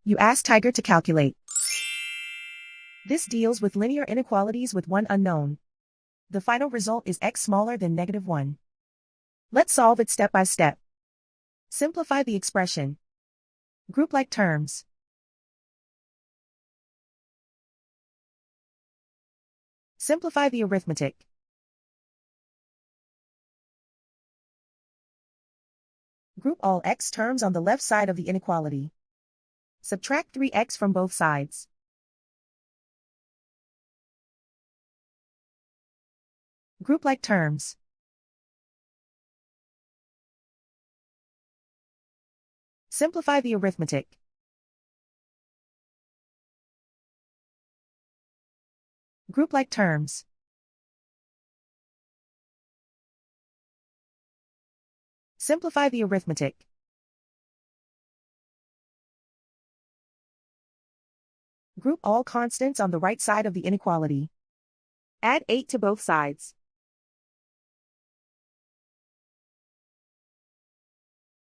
You ask Tiger to calculate. This deals with linear inequalities with one unknown. The final result is x smaller than -1. Let's solve it step by step. Simplify the expression. Group like terms. Simplify the arithmetic. Group all x terms on the left side of the inequality. Subtract 3x from both sides. Group like terms. Simplify the arithmetic. Group like terms. Simplify the arithmetic. Group all constants on the right side of the inequality. Add 8 to both sides.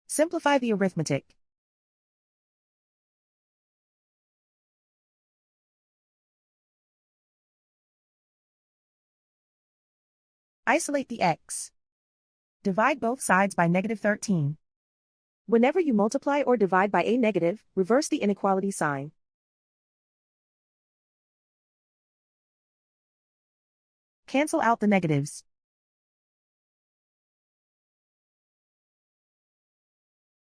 Simplify the arithmetic. Isolate the x. Divide both sides by -13. Whenever you multiply or divide by a negative, reverse the inequality sign. Cancel out the negatives.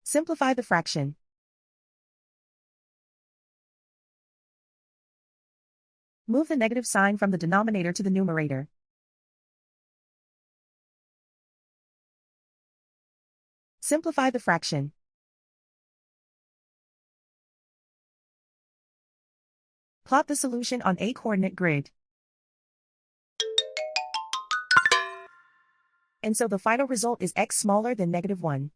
Simplify the fraction. Move the negative sign from the denominator to the numerator. Simplify the fraction. Plot the solution on a coordinate grid. And so the final result is x smaller than -1.